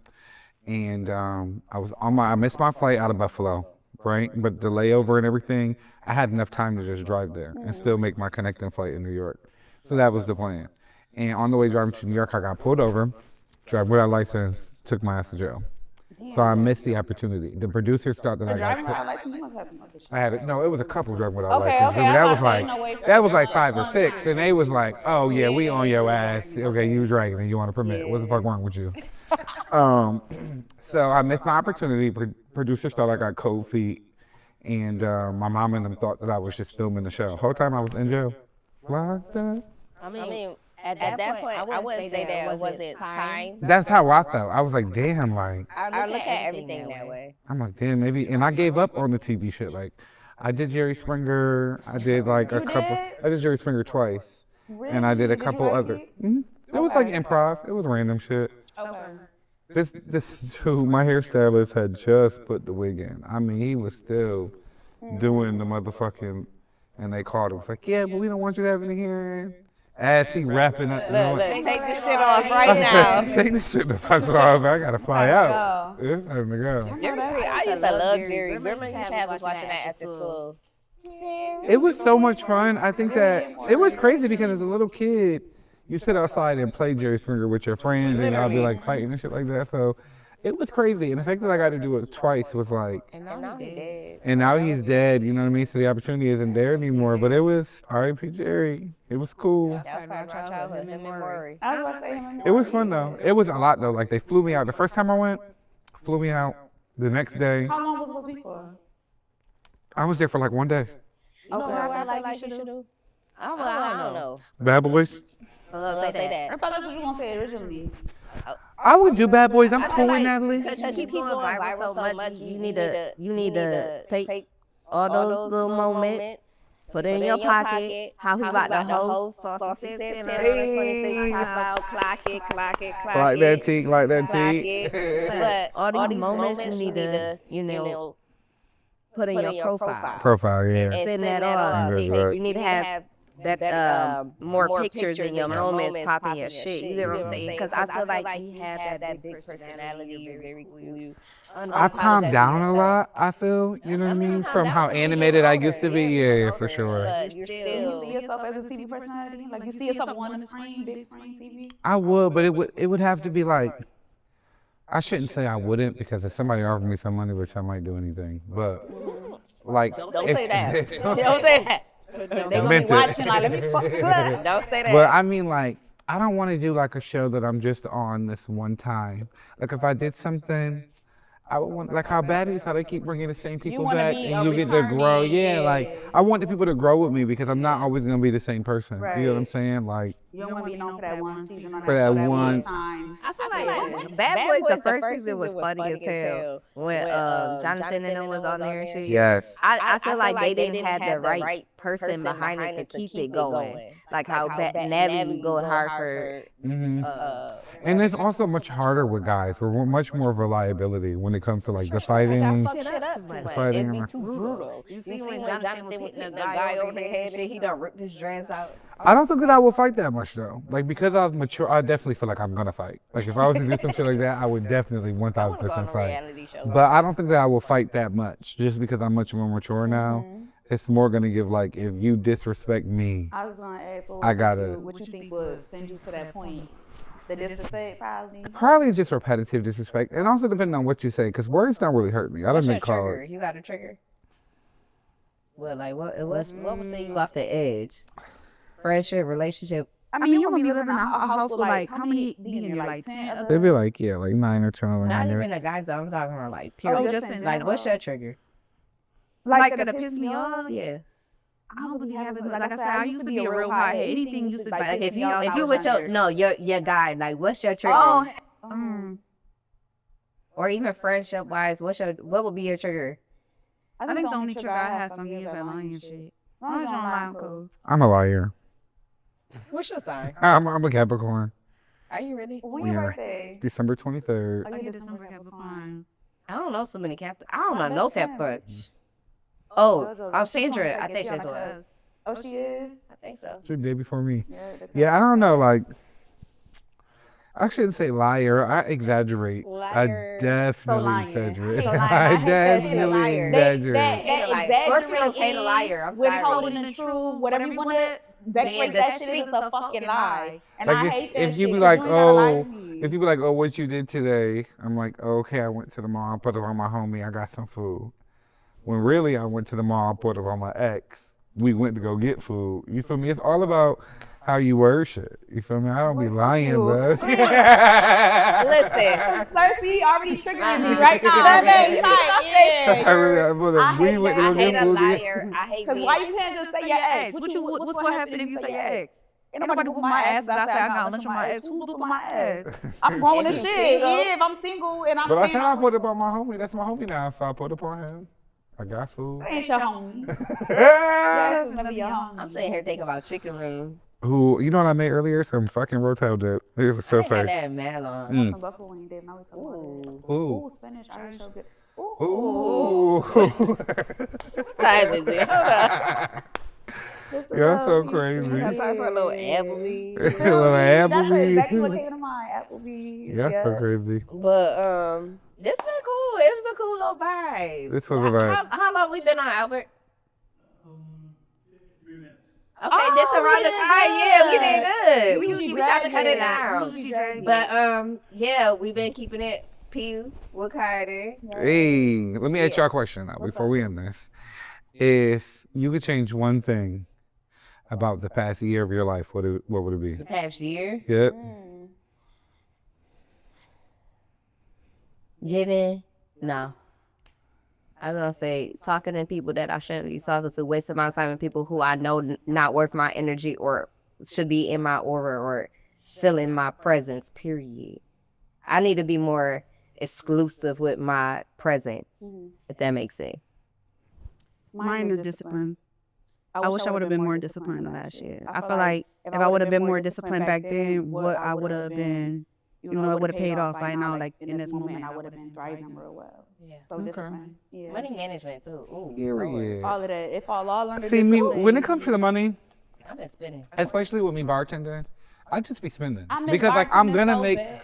And I missed my flight out of Buffalo, right? But the layover and everything, I had enough time to just drive there and still make my connecting flight in New York. So that was the plan. And on the way driving to New York, I got pulled over Drive without license, took my ass to jail. So I missed the opportunity. The producers thought that I got Driving put. without license, you must have some other shit. I had it. No, it was a couple driving without Okay, license. okay, I That was was about to say, like no way for that was sure. like 5 or One 6, time. and they was like, "Oh yeah, we on your ass. Okay, you dragging and you want a permit? What the fuck wrong with you?" So I missed my opportunity. Producers thought I got cold feet, and my mom and them thought that I was just filming the show. Whole time I was in jail. Locked up. I I mean, mean, at at that point, I wouldn't say that it wasn't time. That's how I felt. I was like, damn, like I look at everything that way. I'm like, damn, maybe. And I gave up on the TV shit. Like, I did Jerry Springer. I did like a couple. did? I did Jerry Springer twice, and I did a Did you couple like other. it? It was like improv. It was random shit. Okay. This dude, my hairstylist had just put the wig in. I mean, he was still doing the motherfucking, and they called him. Was like, yeah, but we don't want you to have any hearing. As he wrapping up. Look, take this shit off right now. Take this shit the fuck off. I gotta fly out. go. It's time to go. Jerry Springer, I used to love Jerry. Remember you used to have us watching that after school. It was so much fun. I think that it was crazy because as a little kid, you sit outside and play Jerry Springer with your friends and y'all be like fighting and shit like that. So it was crazy. And the fact that I got to do it twice was like, And now he dead. and now he's dead, you know what I mean? So the opportunity isn't there anymore. But it was R.I.P. Jerry. It was cool. That was part of my childhood, him and Maury. I was about to say him and It was fun though. It was a lot though. Like they flew me out. The first time I went, flew me out. The next day, How long was it supposed to be for? I was there for like one day. You know what I feel like you should do? I don't know. Bad Boys. Say that. I thought that's what you were going to say originally. I would do Bad Boys. I'm cool with Natalie. Because you keep going viral so much, you need to take all those little moments, put it in your pocket. How he about to host Saucy Santana 26 pop out, clock it. Like that tea, like that Clock tea. it. But all these moments you need to, put in your profile. Profile, yeah. Send that on. That's right. You need to have that more pictures in your moments popping your shit. You know what I'm saying? Because I feel like you have that big personality. You're very cool. I've calmed down a lot, I feel, you know what I mean? From how animated I used to be, yeah, for sure. But Do you're you see still. yourself as a TV personality? Like you see yourself on the screen, big screen TV? I would, but it would have to be like, I shouldn't say I wouldn't because if somebody offered me some money, which I might do anything, but like. Don't say that. Don't say that. They gonna be meant it. watching like, let me fuck. Don't say that. But I mean, like, I don't want to do like a show that I'm just on this one time. Like, if I did something, I would want, like, how bad it is how they keep bringing the same people wanna back be and a you get to grow. returning, Yeah, like, I want the people to grow with me because I'm not always going to be the same person. Right. You know what I'm saying? Like, You don't want to be known for that one season or For that one- time. I feel like Bad Boys, the first season was funny as hell. When Jonathan and them was on there and shit. yes. I feel like they didn't have the right person behind it to keep it going. Like how Natalie go at Hartford. And it's also much harder with guys. We're much more of a liability when it comes to like the fighting. Shit up too much. fighting. It'd be too brutal. You see when Jonathan was hitting the guy over the head and he done ripped his dress out. I don't think that I would fight that much though. Like because I was mature, I definitely feel like I'm gonna fight. Like if I was to do some shit like that, I would definitely 1000% fight. Reality show. But I don't think that I will fight that much just because I'm much more mature now. It's more gonna give like if you disrespect me, I was gonna ask I gotta- what you think would send you to that point. The disrespect probably. probably just repetitive disrespect, and also depending on what you say, because words don't really hurt me. I don't call it. You got a trigger? Well, like what would say you off the edge? Friendship, relationship. I mean, you want to be living in a house with like how many be in there? Like 10 other. They'd be like, yeah, like 9 or 10 or Not 9. even the guys. I'm talking about like Oh, period. just in Like what's your trigger? Like that piss me off. Yeah. I don't really have it. Like I said, I used to be a real hot head. Anything used to Like piss if me you off, if I you was with your under. your guy, like what's your trigger? Oh, Or even friendship wise, what would be your trigger? I think the only trigger I have from me is that lying shit. As long as you don't lie, I'm cool. I'm a liar. What's your sign? I'm a Capricorn. Are you really? When your Yeah. birthday? December 23rd. I get December Capricorn. I don't know so many Cap. I don't know My no best friend. Capricorn. Oh, JoJo, I'm she's Sandra. gonna I get think you that's on what. my cousin. Oh, she is? I think so. It's the day before me. Yeah, Yeah, I don't know. Like, I shouldn't say liar. I exaggerate. Liar. I definitely lying. exaggerate. So lying. I I hate that shit. definitely exaggerate. Hate a liar. Scorpios hate a liar. I'm sorry. Withholding the truth, whatever you want to decorate that shit is a fucking lie. And Like I hate that if shit. you be 'cause like, you ain't gotta lie to oh, me. if you be like, oh, what you did today? I'm like, oh, okay, I went to the mall, put it on my homie, I got some food. When really I went to the mall, put it on my ex. We went to go get food. You feel me? It's all about how you word shit. You feel me? I don't be lying, bro. Listen. Cersei already triggering me right now. You It's see like, what I'm saying? I really, I we hate went to that. go I hate get a food. liar. I hate Because being. why you can't just say your ex? What's gonna happen if you say your ex? Ain't nobody whoop my ass if I say I got lunch on my ex. Who's whooping my ass? I'm grown If as you shit. single. Yeah, if I'm single and I'm But I saying said I put it on my homie. That's my homie now, so I put it on him. I got food. that ain't your homie. That's never your homie. I'm sitting here thinking about chicken room. Who, you know what I made earlier? Some fucking rotel dip. It was so I had fresh. that mad long. Mm. Some buffalo wing dip. Now we talking about that. Ooh. Ooh. Ooh, spinach. I was so good. Ooh. What time is it? Hold on. You're so crazy. Time for a little Applebee's. Little That's Applebee's. exactly what came to mind. Applebee's. Yeah, so crazy. But this was cool. It was a cool little vibe. This was a vibe. How long we been on, Albert? 3 minutes. Okay, this around the time. Yeah, we did good. We We usually trying to drag cut it it. down. We usually drag it. But yeah, we've been keeping it pew with Carter. Hey, let me ask y'all a question now before we end this. If you could change one thing about the past year of your life, what would it be? The past year, Yep. giving no. I was gonna say talking to people that I shouldn't be talking to, wasting my time with people who I know not worth my energy or should be in my aura or feeling my presence. Period. I need to be more exclusive with my presence, if that makes sense. Mine is discipline. I wish I would have been more disciplined last year. I feel like if I would have been more disciplined back then, what I would have been, you know, it would have paid off right now. Like in this moment, I would have been thriving real well. Yeah. So discipline. Yeah. Money management too. Ooh, Period. All of that. It fall all under See me discipline. when it comes to the money, I've been spending. especially with me bartending, I just be spending I miss because like I'm bartending so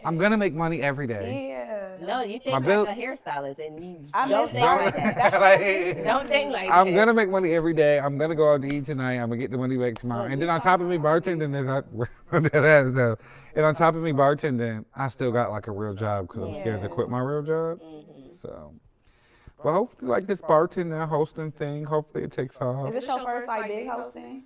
gonna bad. make money every day. Yeah. No, you My think bill- like a hairstylist and you I don't miss think like that. Like, Don't think like I'm that. gonna make money every day. I'm gonna go out to eat tonight. I'm gonna get the money back tomorrow. And then on top of me bartending, and on top of me bartending, I still got like a real job because I'm scared to quit my real job. So, but hopefully, like this bartending hosting thing, hopefully it takes off. Is this your first like big hosting?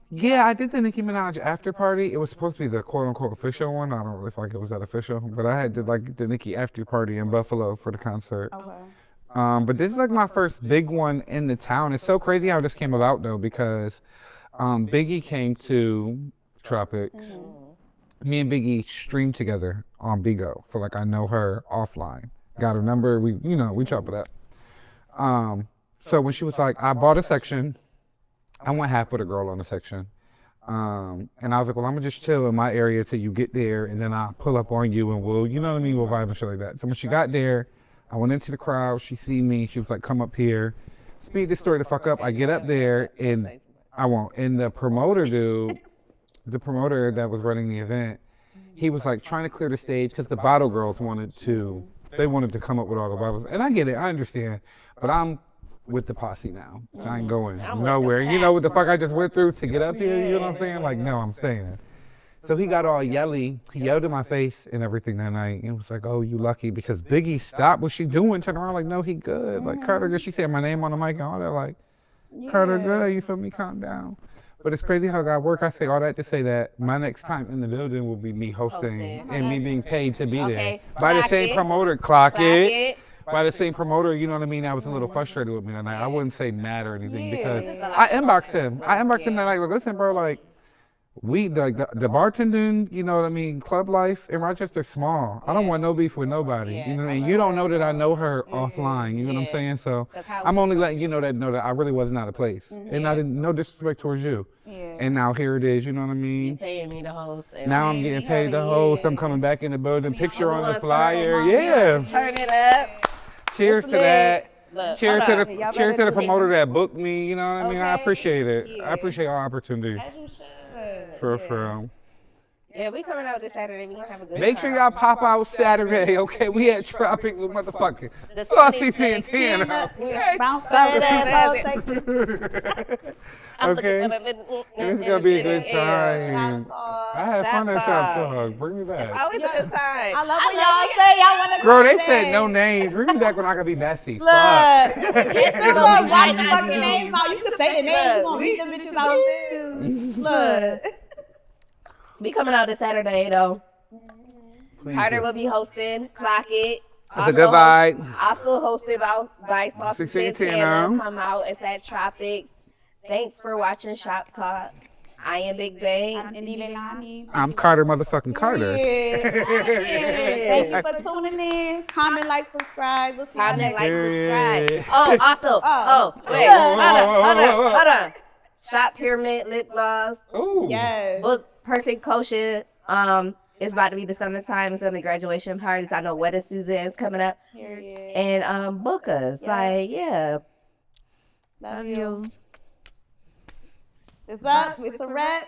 Yeah, I did the Nicki Minaj after party. It was supposed to be the quote unquote official one. I don't really feel like it was that official, but I had like the Nicki after party in Buffalo for the concert. Okay. But this is like my first big one in the town. It's so crazy how this came about though, because Biggie came to Tropics. Me and Biggie streamed together on Bigo, so like I know her offline. Got her number. We chop it up. So when she was like, I bought a section. I went half with a girl on the section. And I was like, well, I'm gonna just chill in my area till you get there, and then I'll pull up on you and we'll vibe and shit like that. So when she got there, I went into the crowd, she seen me, she was like, come up here. Speed this story the fuck up. I get up there and I won't. And the promoter that was running the event, he was like trying to clear the stage because the bottle girls wanted to come up with all the bottles. And I get it, I understand. But I'm with the posse now. So I ain't going nowhere. You know what the fuck I just went through to get up here? You know what I'm saying? Like, no, I'm staying. So he got all yelly. He yelled in my face and everything that night. It was like, oh, you lucky, because Biggie stopped what she doing, turned around like, no, he good. Like, Carter good. She said my name on the mic and all that. Like, Carter good, you feel me? Calm down. But it's crazy how God work. I say all that to say that my next time in the building will be me hosting and me being paid to be there. By the same promoter, clock it. By the same promoter, you know what I mean? I was a little frustrated with me that night. I wouldn't say mad or anything because I inboxed him. I inboxed him that night. Like, listen, bro, like, we, like, the bartending, you know what I mean, club life in Rochester's small. I don't want no beef with nobody. You know what I mean? You don't know that I know her offline. You know what I'm saying? So I'm only letting you know that I really wasn't out of place. And I didn't, no disrespect towards you. And now here it is, you know what I mean? Paying me to host. Now I'm getting paid to host. I'm coming back in the building. Picture on the flyer. Yeah. Turn it up. Cheers to that. Look, Cheers hold to on. the cheers to the promoter that booked me. You know what I mean? I appreciate it. I appreciate all opportunity. For Yeah, we coming out this Saturday. We gonna have a good Make time. sure y'all pop out Saturday, okay? We at Tropics with motherfucking The Saucy 26th. Santana. Bounce that ass out. I'm looking Okay. for them It's gonna be a good time. Shop I had fun at Shop ShopTalkk. Bring me back. Always a good time. I love when y'all say y'all want to Girl, they said no names. Bring me back when I can be messy. Look, Fuck. you still gonna write the fucking Look. names out. You can say the names. You gonna read them bitches out. Look. We coming out this Saturday though. Please Carter do. will be hosting. Clock it. It's a good vibe. Also hosted by Saucy Saucy Santana. Santana. Come out. It's at Tropics. Thanks for watching Shop Talk. I am Big Bang. I'm Indy Leilani. I'm Carter motherfucking Carter. Thank you for tuning in. Comment, like, subscribe. We'll see you Comment, next like, Period. subscribe. Oh, also, wait, hold on. Shop Pyramid Lip Gloss. Ooh. Yes. Book Perfect Potion. It's about to be the summertime. It's gonna be graduation parties. I know wedding season is coming up. Period. And book us. Yes. Like, yeah. Love you. It's up. It's a wrap.